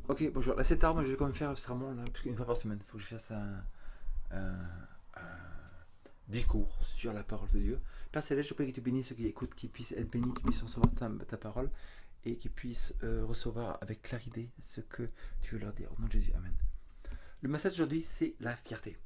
Ok, bonjour. Là, c'est tard, moi je vais quand même faire ce sermon là, parce qu'une fois par semaine, il faut que je fasse un discours sur la parole de Dieu. Père Céleste, je prie que tu bénisses ceux qui écoutent, qu'ils puissent être bénis, qu'ils puissent recevoir ta parole et qu'ils puissent recevoir avec clarité ce que tu veux leur dire. Au nom de Jésus, Amen. Le message d'aujourd'hui, c'est la fierté.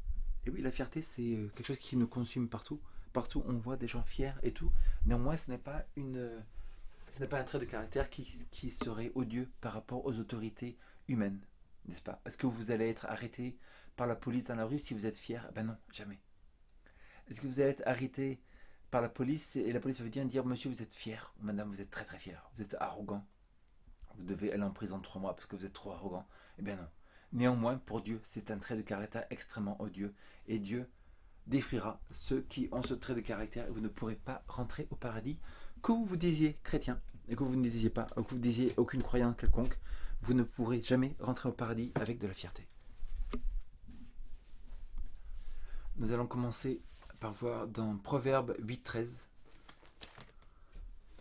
Et oui, la fierté, c'est quelque chose qui nous consume partout. Partout, on voit des gens fiers et tout. Néanmoins, ce n'est pas un trait de caractère qui serait odieux par rapport aux autorités humaines, n'est-ce pas? Est-ce que vous allez être arrêté par la police dans la rue si vous êtes fier? Ben non, jamais. Est-ce que vous allez être arrêté par la police et la police va dire monsieur vous êtes fier, ou madame vous êtes très très fier, vous êtes arrogant, vous devez aller en prison 3 mois parce que vous êtes trop arrogant? Eh bien non. Néanmoins, pour Dieu, c'est un trait de caractère extrêmement odieux et Dieu détruira ceux qui ont ce trait de caractère et vous ne pourrez pas rentrer au paradis. Que vous vous disiez chrétien et que vous ne disiez pas, que vous disiez aucune croyance quelconque, vous ne pourrez jamais rentrer au paradis avec de la fierté. Nous allons commencer par voir dans Proverbe 8-13.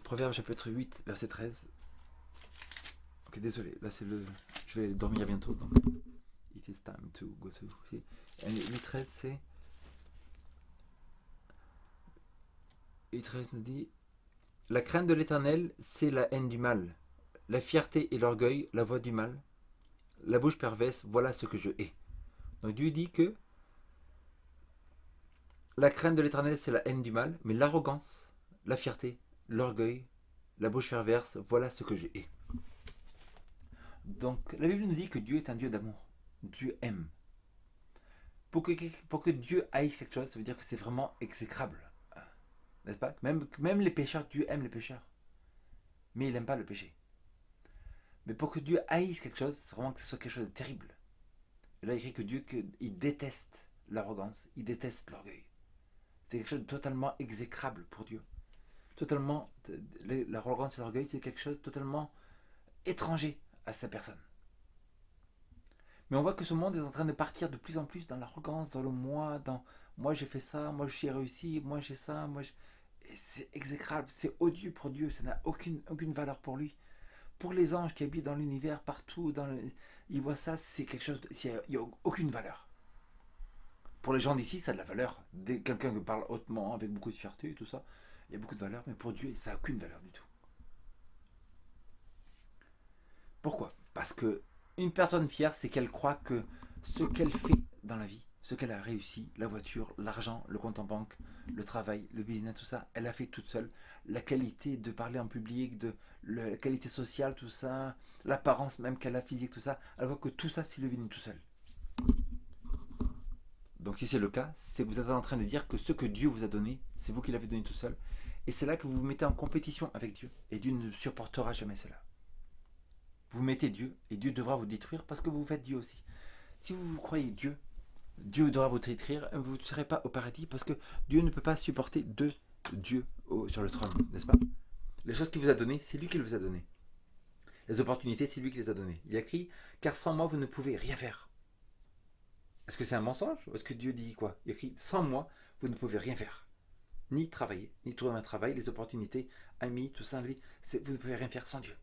Proverbe chapitre 8, verset 13. Ok, désolé, là c'est le. Je vais dormir bientôt, donc it is time to go to. Et 8-13, c'est. 8-13 nous dit la crainte de l'Éternel, c'est la haine du mal. La fierté et l'orgueil, la voix du mal. La bouche perverse, voilà ce que je hais. Donc Dieu dit que la crainte de l'Éternel, c'est la haine du mal, mais l'arrogance, la fierté, l'orgueil, la bouche perverse, voilà ce que je hais. Donc la Bible nous dit que Dieu est un Dieu d'amour. Dieu aime. Pour que Dieu haïsse quelque chose, ça veut dire que c'est vraiment exécrable. N'est-ce pas? Même les pécheurs, Dieu aime les pécheurs. Mais il n'aime pas le péché. Mais pour que Dieu haïsse quelque chose, c'est vraiment que ce soit quelque chose de terrible. Et là, il écrit que Dieu, il déteste l'arrogance, il déteste l'orgueil. C'est quelque chose de totalement exécrable pour Dieu. Totalement, l'arrogance et l'orgueil, c'est quelque chose de totalement étranger à sa personne. Mais on voit que ce monde est en train de partir de plus en plus dans l'arrogance, dans le moi, dans moi j'ai fait ça, moi j'ai réussi, moi j'ai ça, Et c'est exécrable, c'est odieux pour Dieu, ça n'a aucune valeur pour lui. Pour les anges qui habitent dans l'univers, partout, ils voient ça, c'est quelque chose, il n'y a aucune valeur. Pour les gens d'ici, ça a de la valeur. Quelqu'un qui parle hautement, avec beaucoup de fierté et tout ça, il y a beaucoup de valeur, mais pour Dieu, ça n'a aucune valeur du tout. Pourquoi? Parce que une personne fière, c'est qu'elle croit que ce qu'elle fait dans la vie, ce qu'elle a réussi, la voiture, l'argent, le compte en banque, le travail, le business, tout ça, elle a fait toute seule. La qualité de parler en public, la qualité sociale, tout ça, l'apparence même qu'elle a physique, tout ça, elle voit que tout ça, c'est le venu tout seul. Donc si c'est le cas, c'est que vous êtes en train de dire que ce que Dieu vous a donné, c'est vous qui l'avez donné tout seul. Et c'est là que vous vous mettez en compétition avec Dieu. Et Dieu ne supportera jamais cela. Vous mettez Dieu et Dieu devra vous détruire parce que vous faites Dieu aussi. Si vous croyez Dieu, Dieu devra vous détruire, vous ne serez pas au paradis parce que Dieu ne peut pas supporter deux dieux sur le trône, n'est-ce pas? Les choses qu'il vous a données, c'est lui qui les vous a données. Les opportunités, c'est lui qui les a données. Il y a écrit, car sans moi, vous ne pouvez rien faire. Est-ce que c'est un mensonge? Ou est-ce que Dieu dit quoi? Il y a écrit, sans moi, vous ne pouvez rien faire. Ni travailler, ni trouver un travail, les opportunités, amis, tout ça, vous ne pouvez rien faire sans Dieu.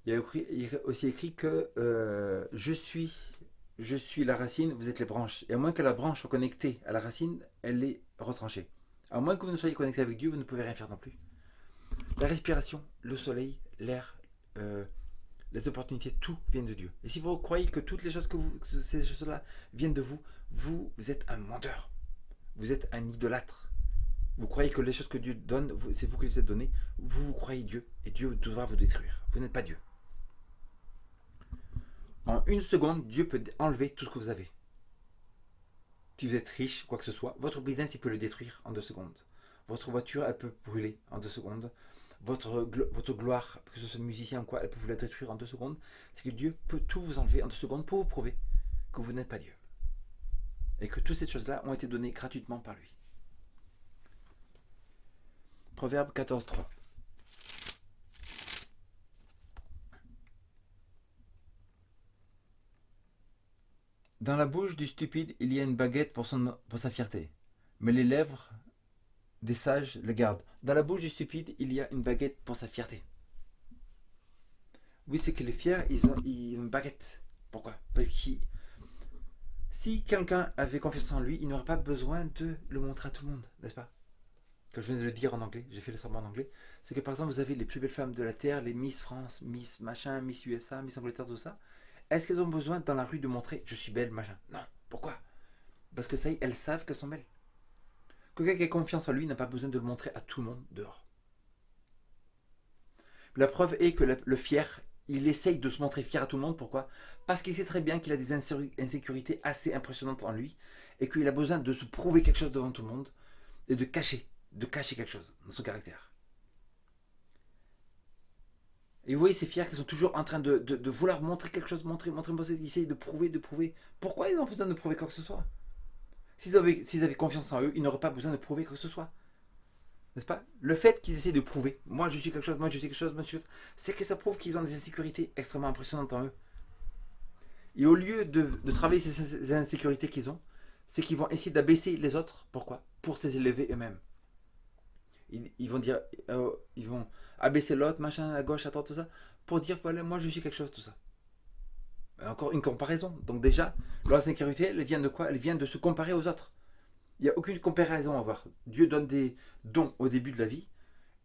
Il y a aussi écrit que je suis la racine, vous êtes les branches. Et à moins que la branche soit connectée à la racine, elle est retranchée. À moins que vous ne soyez connecté avec Dieu, vous ne pouvez rien faire non plus. La respiration, le soleil, l'air, les opportunités, tout vient de Dieu. Et si vous croyez que toutes les choses que ces choses-là viennent de vous, vous êtes un menteur. Vous êtes un idolâtre. Vous croyez que les choses que Dieu donne, c'est vous qui les êtes données. Vous croyez Dieu et Dieu devra vous détruire. Vous n'êtes pas Dieu. En une seconde, Dieu peut enlever tout ce que vous avez. Si vous êtes riche, quoi que ce soit, votre business, il peut le détruire en 2 secondes. Votre voiture, elle peut brûler en 2 secondes. Votre gloire, que ce soit musicien ou quoi, elle peut vous la détruire en 2 secondes. C'est que Dieu peut tout vous enlever en 2 secondes pour vous prouver que vous n'êtes pas Dieu. Et que toutes ces choses-là ont été données gratuitement par lui. Proverbe 14.3. Dans la bouche du stupide, il y a une baguette pour sa fierté. Mais les lèvres des sages le gardent. Dans la bouche du stupide, il y a une baguette pour sa fierté. Oui, c'est que les fiers, ils ont une baguette. Pourquoi? Parce que si quelqu'un avait confiance en lui, il n'aurait pas besoin de le montrer à tout le monde, n'est-ce pas? Comme je viens de le dire en anglais, j'ai fait le serment en anglais. C'est que par exemple, vous avez les plus belles femmes de la Terre, les Miss France, Miss machin, Miss USA, Miss Angleterre, tout ça. Est-ce qu'elles ont besoin dans la rue de montrer je suis belle, machin? Non. Pourquoi? Parce que ça y est, elles savent qu'elles sont belles. Quelqu'un qui a confiance en lui n'a pas besoin de le montrer à tout le monde dehors. La preuve est que le fier, il essaye de se montrer fier à tout le monde. Pourquoi? Parce qu'il sait très bien qu'il a des insécurités assez impressionnantes en lui et qu'il a besoin de se prouver quelque chose devant tout le monde et de cacher quelque chose dans son caractère. Et vous voyez ces fiers qui sont toujours en train de vouloir montrer quelque chose, montrer, ils essayent de prouver. Pourquoi ils ont besoin de prouver quoi que ce soit? S'ils avaient confiance en eux, ils n'auraient pas besoin de prouver quoi que ce soit. N'est-ce pas? Le fait qu'ils essaient de prouver, moi je suis quelque chose, moi je suis quelque chose, moi je suis quelque chose, c'est que ça prouve qu'ils ont des insécurités extrêmement impressionnantes en eux. Et au lieu de travailler ces insécurités qu'ils ont, c'est qu'ils vont essayer d'abaisser les autres. Pourquoi? Pour s'élever eux-mêmes. Ils vont dire, ils vont abaisser l'autre, machin, à gauche, à droite, tout ça, pour dire, voilà, moi je suis quelque chose, tout ça. Encore une comparaison. Donc déjà, leur insécurité, elle vient de quoi? Elle vient de se comparer aux autres. Il n'y a aucune comparaison à avoir. Dieu donne des dons au début de la vie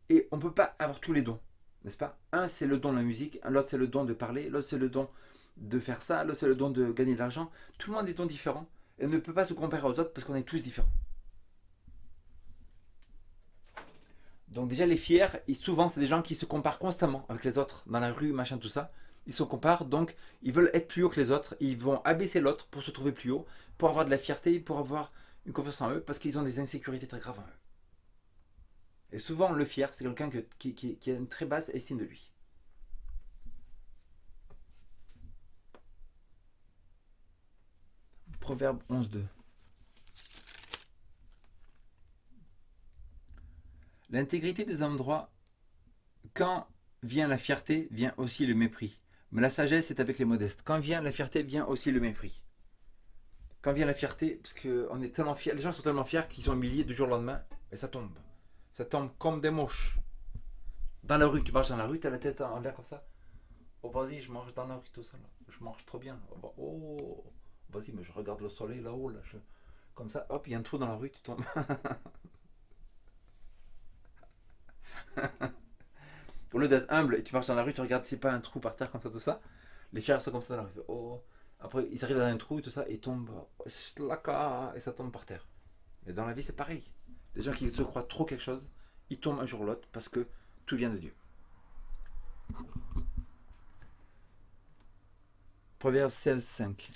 et on ne peut pas avoir tous les dons, n'est-ce pas? Un, c'est le don de la musique, l'autre, c'est le don de parler, l'autre, c'est le don de faire ça, l'autre, c'est le don de gagner de l'argent. Tout le monde a des dons différents et on ne peut pas se comparer aux autres parce qu'on est tous différents. Donc déjà, les fiers, souvent, c'est des gens qui se comparent constamment avec les autres, dans la rue, machin, tout ça. Ils se comparent, donc ils veulent être plus haut que les autres. Ils vont abaisser l'autre pour se trouver plus haut, pour avoir de la fierté, pour avoir une confiance en eux, parce qu'ils ont des insécurités très graves en eux. Et souvent, le fier, c'est quelqu'un qui a une très basse estime de lui. Proverbe 11.2. L'intégrité des hommes droits, quand vient la fierté, vient aussi le mépris. Mais la sagesse est avec les modestes. Quand vient la fierté, vient aussi le mépris. Quand vient la fierté, parce que on est tellement fiers, les gens sont tellement fiers qu'ils sont humiliés du jour au lendemain, et ça tombe. Ça tombe comme des mouches. Dans la rue, tu marches dans la rue, t'as la tête en l'air comme ça. Oh, vas-y, je marche dans la rue tout ça. Là. Je marche trop bien. Oh, vas-y, mais je regarde le soleil là-haut. Là, comme ça, hop, il y a un trou dans la rue, tu tombes. Au lieu d'être humble et tu marches dans la rue, tu regardes, c'est pas un trou par terre comme ça, tout ça. Les fiers sont comme ça dans la rue. Oh. Après, ils arrivent dans un trou et tout ça, et ils tombent. Et ça tombe par terre. Et dans la vie, c'est pareil. Les gens qui se croient trop quelque chose, ils tombent un jour ou l'autre parce que tout vient de Dieu. Proverbe 16.5.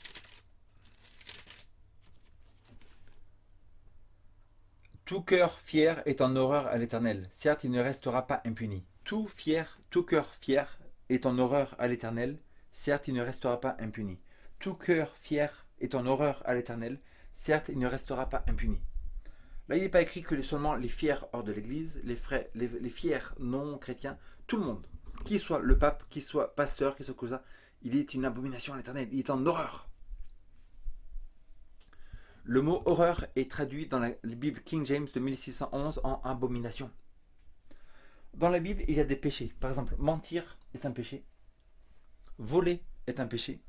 Tout cœur fier est en horreur à l'Éternel. Certes, il ne restera pas impuni. Tout cœur fier est en horreur à l'Éternel. Certes, il ne restera pas impuni. Tout cœur fier est en horreur à l'Éternel. Certes, il ne restera pas impuni. Là, il n'est pas écrit que seulement les fiers hors de l'Église, les fiers non chrétiens, tout le monde, qu'il soit le pape, qu'il soit pasteur, qu'il soit cousin, il est une abomination à l'Éternel. Il est en horreur. Le mot horreur est traduit dans la Bible King James de 1611 en abomination. Dans la Bible, il y a des péchés. Par exemple, mentir est un péché. Voler est un péché.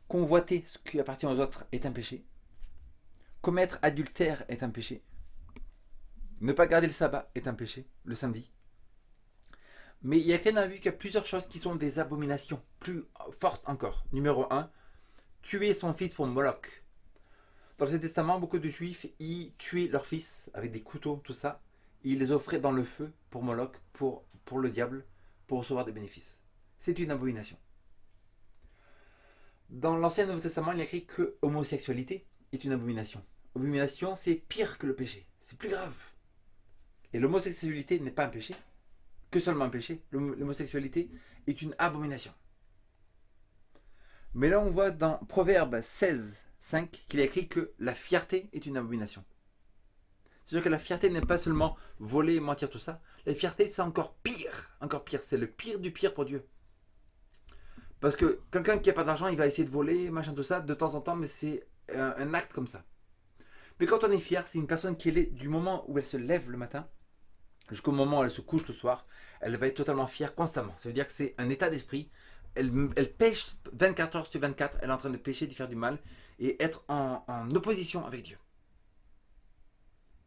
Convoiter ce qui appartient aux autres est un péché. Commettre adultère est un péché. Ne pas garder le sabbat est un péché, le samedi. Mais il y a quelqu'un dans la Bible qui a plusieurs choses qui sont des abominations, plus fortes encore. Numéro 1, tuer son fils pour Moloch. Dans l'Ancien Testament, beaucoup de juifs y tuaient leurs fils avec des couteaux, tout ça. Ils les offraient dans le feu pour Moloch, pour le diable, pour recevoir des bénéfices. C'est une abomination. Dans l'Ancien et Nouveau Testament, il est écrit que l'homosexualité est une abomination. Abomination, c'est pire que le péché. C'est plus grave. Et l'homosexualité n'est pas un péché, que seulement un péché. L'homosexualité est une abomination. Mais là, on voit dans Proverbe 16.5 qu'il est écrit que la fierté est une abomination. C'est-à-dire que la fierté n'est pas seulement voler, mentir, tout ça. La fierté, c'est encore pire. Encore pire. C'est le pire du pire pour Dieu. Parce que quelqu'un qui n'a pas d'argent, il va essayer de voler, machin, tout ça, de temps en temps, mais c'est un acte comme ça. Mais quand on est fier, c'est une personne qui est du moment où elle se lève le matin, jusqu'au moment où elle se couche le soir, elle va être totalement fière constamment. Ça veut dire que c'est un état d'esprit. Elle pêche 24 heures sur 24, elle est en train de pécher, de faire du mal, et être en opposition avec Dieu.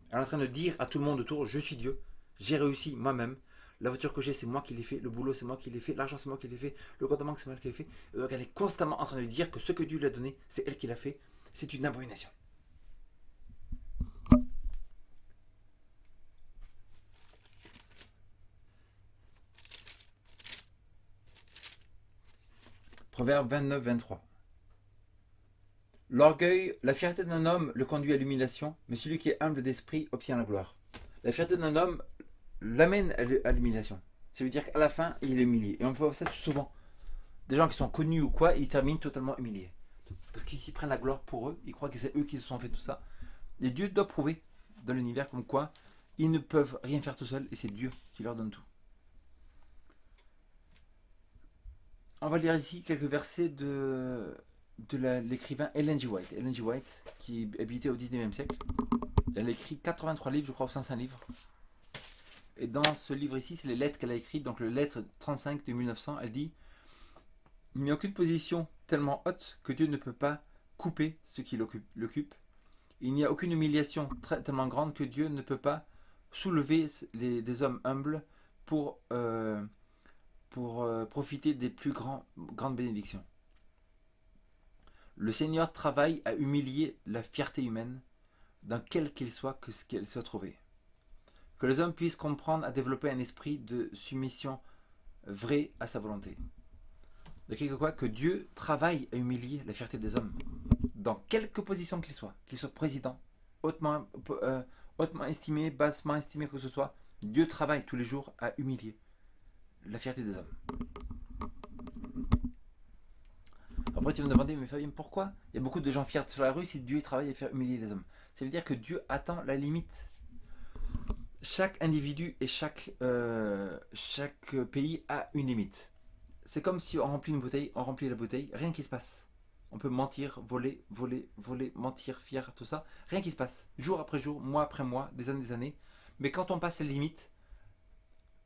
Elle est en train de dire à tout le monde autour, je suis Dieu, j'ai réussi moi-même, la voiture que j'ai c'est moi qui l'ai fait, le boulot c'est moi qui l'ai fait, l'argent c'est moi qui l'ai fait, le compte en banque c'est moi qui l'ai fait. Et donc elle est constamment en train de dire que ce que Dieu lui a donné, c'est elle qui l'a fait, c'est une abomination. Proverbe 29-23. L'orgueil, la fierté d'un homme le conduit à l'humiliation, mais celui qui est humble d'esprit obtient la gloire. La fierté d'un homme l'amène à l'humiliation. Ça veut dire qu'à la fin, il est humilié. Et on peut voir ça souvent. Des gens qui sont connus ou quoi, ils terminent totalement humiliés. Parce qu'ils s'y prennent la gloire pour eux, ils croient que c'est eux qui se sont fait tout ça. Et Dieu doit prouver dans l'univers comme quoi ils ne peuvent rien faire tout seuls et c'est Dieu qui leur donne tout. On va lire ici quelques versets de l'écrivain Ellen G. White. Ellen G. White, qui habitait au 19e siècle. Elle a écrit 83 livres, je crois, ou 500 livres. Et dans ce livre ici, c'est les lettres qu'elle a écrites. Donc, le lettre 35 de 1900, elle dit « Il n'y a aucune position tellement haute que Dieu ne peut pas couper ce qui l'occupe. Il n'y a aucune humiliation tellement grande que Dieu ne peut pas soulever des hommes humbles pour profiter des plus grandes bénédictions. Le Seigneur travaille à humilier la fierté humaine, dans quel qu'il soit qu'elle soit trouvée. Que les hommes puissent comprendre à développer un esprit de soumission vrai à sa volonté. De quelque quoi que Dieu travaille à humilier la fierté des hommes, dans quelque position qu'il soit président, hautement estimé, bassement estimé que ce soit, Dieu travaille tous les jours à humilier la fierté des hommes. Après tu vas me demander, mais Fabien, pourquoi il y a beaucoup de gens fiers sur la rue si Dieu travaille à faire humilier les hommes? Ça veut dire que Dieu attend la limite. Chaque individu et chaque pays a une limite. C'est comme si on remplit une bouteille, on remplit la bouteille, rien qui se passe. On peut mentir, voler, mentir, fier, tout ça, rien qui se passe. Jour après jour, mois après mois, des années. Mais quand on passe la limite,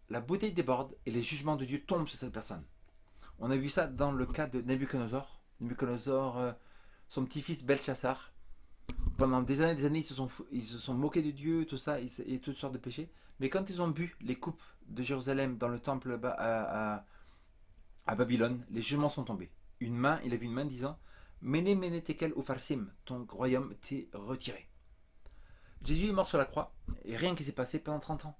la bouteille déborde et les jugements de Dieu tombent sur cette personne. On a vu ça dans le cas de Nabuchodonosor. Nabuchodonosor, son petit-fils Belchassar, pendant des années, ils se sont moqués de Dieu, tout ça, et toutes sortes de péchés. Mais quand ils ont bu les coupes de Jérusalem dans le temple à Babylone, les jugements sont tombés. Il a vu une main disant « Mene, mene, tekel, ufarsim, ton royaume t'est retiré. » Jésus est mort sur la croix, et rien qui s'est passé pendant 30 ans.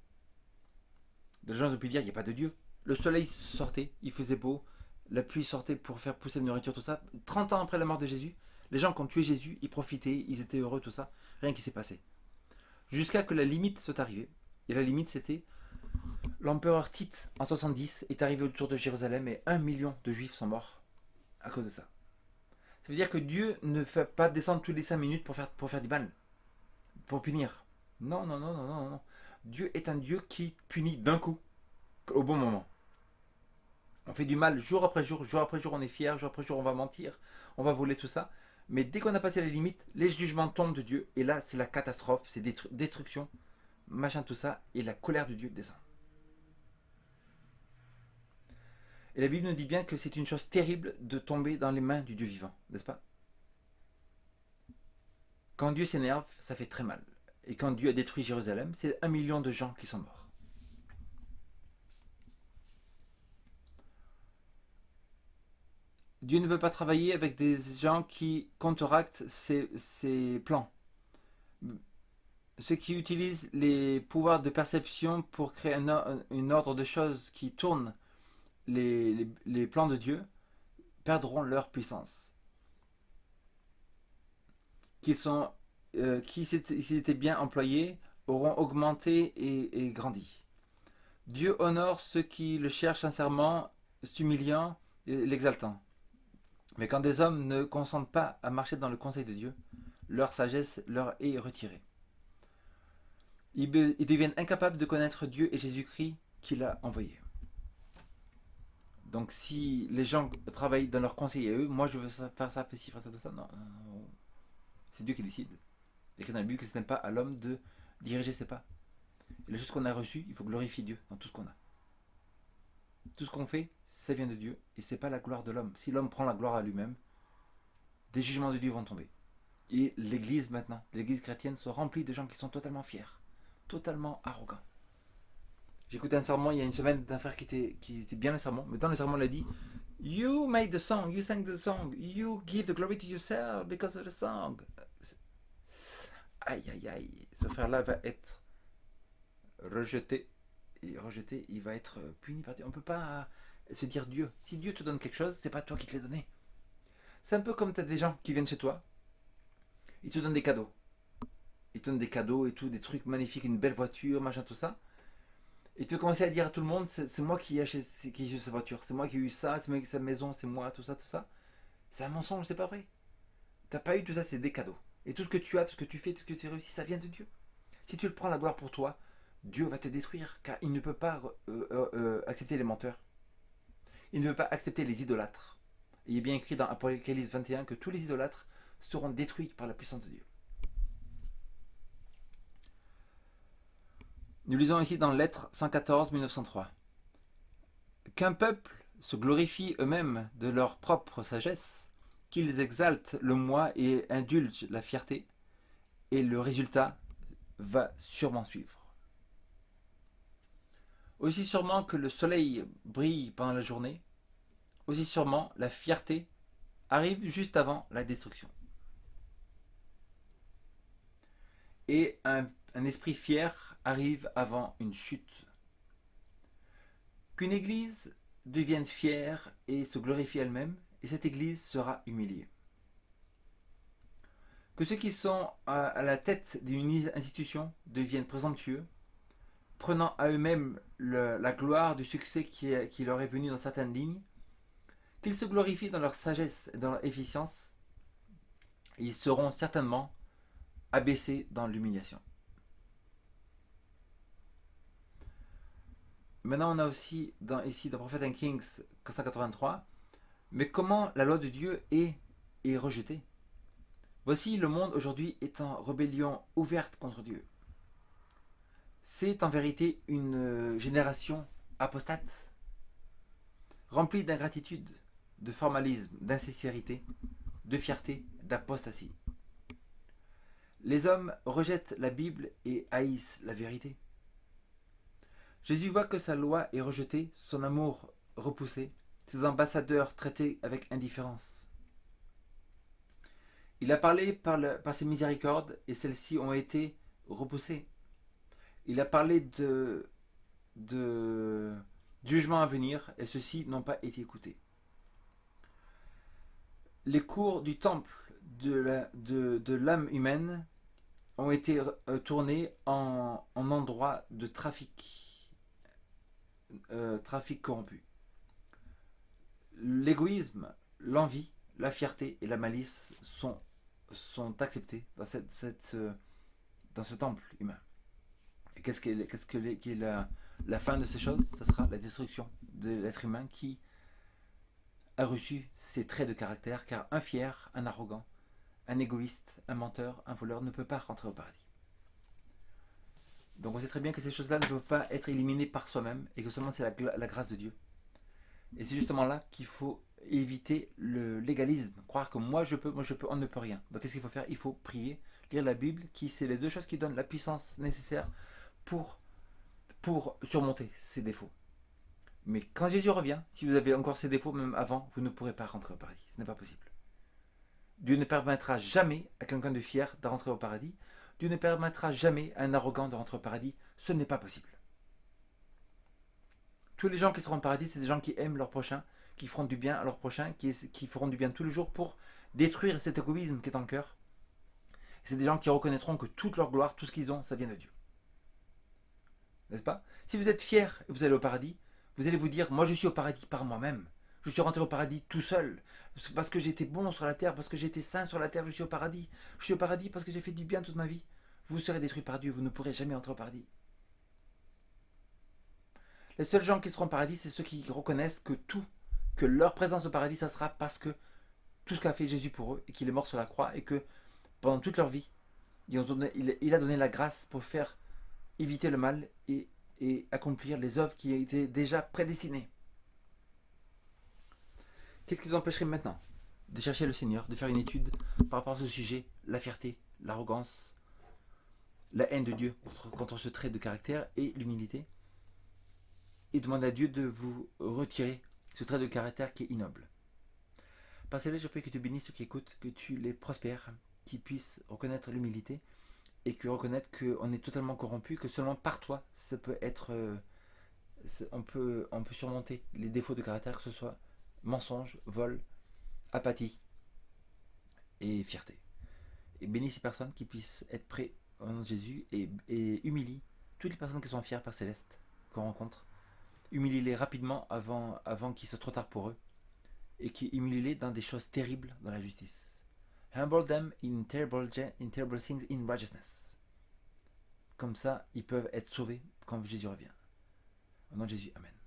Des gens ont pu dire « Il n'y a pas de Dieu. » Le soleil sortait, il faisait beau, la pluie sortait pour faire pousser la nourriture, tout ça. 30 ans après la mort de Jésus, les gens qui ont tué Jésus, ils profitaient, ils étaient heureux, tout ça. Rien qui s'est passé. Jusqu'à que la limite soit arrivée. Et la limite, c'était l'empereur Tite, en 70, est arrivé autour de Jérusalem et 1 million de juifs sont morts à cause de ça. Ça veut dire que Dieu ne fait pas descendre tous les 5 minutes pour faire du mal, pour punir. Non. Dieu est un Dieu qui punit d'un coup, au bon moment. On fait du mal jour après jour, on est fier, jour après jour on va mentir, on va voler tout ça. Mais dès qu'on a passé la limite, les jugements tombent de Dieu et là c'est la catastrophe, c'est destruction, machin tout ça, et la colère de Dieu descend. Et la Bible nous dit bien que c'est une chose terrible de tomber dans les mains du Dieu vivant, n'est-ce pas? Quand Dieu s'énerve, ça fait très mal. Et quand Dieu a détruit Jérusalem, c'est 1 million de gens qui sont morts. Dieu ne peut pas travailler avec des gens qui contreactent ses plans. Ceux qui utilisent les pouvoirs de perception pour créer un ordre de choses qui tourne les plans de Dieu perdront leur puissance. Qui s'ils étaient bien employés, auront augmenté et grandi. Dieu honore ceux qui le cherchent sincèrement, s'humiliant et l'exaltant. Mais quand des hommes ne consentent pas à marcher dans le conseil de Dieu, leur sagesse leur est retirée. Ils deviennent incapables de connaître Dieu et Jésus-Christ qu'il a envoyé. Donc si les gens travaillent dans leur conseil à eux, moi je veux faire ça, faire ça, non. C'est Dieu qui décide. Il y a dans la Bible que ce n'est pas à l'homme de diriger ses pas. Et les choses qu'on a reçues, il faut glorifier Dieu dans tout ce qu'on a. tout ce qu'on fait, ça vient de Dieu et c'est pas la gloire de l'homme. Si l'homme prend la gloire à lui-même, des jugements de Dieu vont tomber. Et l'église maintenant, l'église chrétienne se remplit de gens qui sont totalement fiers, totalement arrogants. J'ai écouté un sermon il y a une semaine d'un frère qui était bien le sermon, mais dans le sermon il a dit You made the song, you sang the song, you give the glory to yourself because of the song. Aïe aïe aïe, ce frère-là va être rejeté. Et rejeté, il va être puni par Dieu. On ne peut pas se dire Dieu. Si Dieu te donne quelque chose, c'est pas toi qui te l'as donné. C'est un peu comme tu as des gens qui viennent chez toi, ils te donnent des cadeaux. Ils te donnent des cadeaux et tout, des trucs magnifiques, une belle voiture, machin, tout ça. Et tu vas commencer à dire à tout le monde, c'est moi qui ai acheté cette voiture, c'est moi qui ai eu ça, c'est moi qui ai eu cette maison, c'est moi, tout ça, tout ça. C'est un mensonge, c'est pas vrai. T'as pas eu tout ça, c'est des cadeaux. Et tout ce que tu as, tout ce que tu fais, tout ce que tu réussis, ça vient de Dieu. Si tu le prends la gloire pour toi, Dieu va te détruire, car il ne peut pas accepter les menteurs. Il ne peut pas accepter les idolâtres. Il est bien écrit dans Apocalypse 21 que tous les idolâtres seront détruits par la puissance de Dieu. Nous lisons ici dans Lettre 114, 1903. Qu'un peuple se glorifie eux-mêmes de leur propre sagesse, qu'ils exaltent le moi et indulgent la fierté, et le résultat va sûrement suivre. Aussi sûrement que le soleil brille pendant la journée, aussi sûrement la fierté arrive juste avant la destruction. Et un esprit fier arrive avant une chute. Qu'une église devienne fière et se glorifie elle-même, et cette église sera humiliée. Que ceux qui sont à la tête d'une institution deviennent présomptueux, prenant à eux-mêmes la gloire du succès qui leur est venu dans certaines lignes, qu'ils se glorifient dans leur sagesse et dans leur efficience, ils seront certainement abaissés dans l'humiliation. Maintenant, on a aussi ici dans Prophet and Kings 183, mais comment la loi de Dieu est rejetée. Voici le monde aujourd'hui est en rébellion ouverte contre Dieu. C'est en vérité une génération apostate, remplie d'ingratitude, de formalisme, d'insincérité, de fierté, d'apostasie. Les hommes rejettent la Bible et haïssent la vérité. Jésus voit que sa loi est rejetée, son amour repoussé, ses ambassadeurs traités avec indifférence. Il a parlé par ses miséricordes et celles-ci ont été repoussées. Il a parlé de jugements à venir et ceux-ci n'ont pas été écoutés. Les cours du temple de l'âme humaine ont été tournés en endroit de trafic corrompu. L'égoïsme, l'envie, la fierté et la malice sont acceptés dans ce temple humain. Et qu'est-ce qui est la fin de ces choses? Ça sera la destruction de l'être humain qui a reçu ces traits de caractère, car un fier, un arrogant, un égoïste, un menteur, un voleur ne peut pas rentrer au paradis. Donc on sait très bien que ces choses-là ne peuvent pas être éliminées par soi-même et que seulement c'est la grâce de Dieu. Et c'est justement là qu'il faut éviter le légalisme, croire que moi je peux, on ne peut rien. Donc qu'est-ce qu'il faut faire? Il faut prier, lire la Bible, qui c'est les deux choses qui donnent la puissance nécessaire pour surmonter ces défauts. Mais quand Jésus revient, si vous avez encore ces défauts, même avant, vous ne pourrez pas rentrer au paradis. Ce n'est pas possible. Dieu ne permettra jamais à quelqu'un de fier de rentrer au paradis. Dieu ne permettra jamais à un arrogant de rentrer au paradis. Ce n'est pas possible. Tous les gens qui seront au paradis, c'est des gens qui aiment leur prochain, qui feront du bien à leur prochain, qui feront du bien tous les jours pour détruire cet égoïsme qui est en cœur. C'est des gens qui reconnaîtront que toute leur gloire, tout ce qu'ils ont, ça vient de Dieu. N'est-ce pas? Si vous êtes fier et vous allez au paradis, vous allez vous dire, moi je suis au paradis par moi-même. Je suis rentré au paradis tout seul. Parce que j'étais bon sur la terre, parce que j'étais saint sur la terre, je suis au paradis. Je suis au paradis parce que j'ai fait du bien toute ma vie. Vous serez détruits par Dieu, vous ne pourrez jamais entrer au paradis. Les seuls gens qui seront au paradis, c'est ceux qui reconnaissent que leur présence au paradis, ça sera parce que tout ce qu'a fait Jésus pour eux, et qu'il est mort sur la croix, et que pendant toute leur vie, il a donné la grâce pour faire éviter le mal et accomplir les œuvres qui étaient déjà prédestinées. Qu'est-ce qui vous empêcherait maintenant de chercher le Seigneur, de faire une étude par rapport à ce sujet, la fierté, l'arrogance, la haine de Dieu contre ce trait de caractère et l'humilité, et demander à Dieu de vous retirer ce trait de caractère qui est ignoble. Père Céleste, je prie que tu bénisses ceux qui écoutent, que tu les prospères, qu'ils puissent reconnaître l'humilité et que reconnaître qu'on est totalement corrompu, que seulement par toi, ça peut être, on peut surmonter les défauts de caractère, que ce soit mensonge, vol, apathie et fierté. Et bénis ces personnes qui puissent être prêts au nom de Jésus et humilie toutes les personnes qui sont fières, Père Céleste, qu'on rencontre. Humilie-les rapidement avant qu'il soit trop tard pour eux et qui humilie-les dans des choses terribles dans la justice. Humble them in terrible things in righteousness. Comme ça, ils peuvent être sauvés quand Jésus revient. Au nom de Jésus, Amen.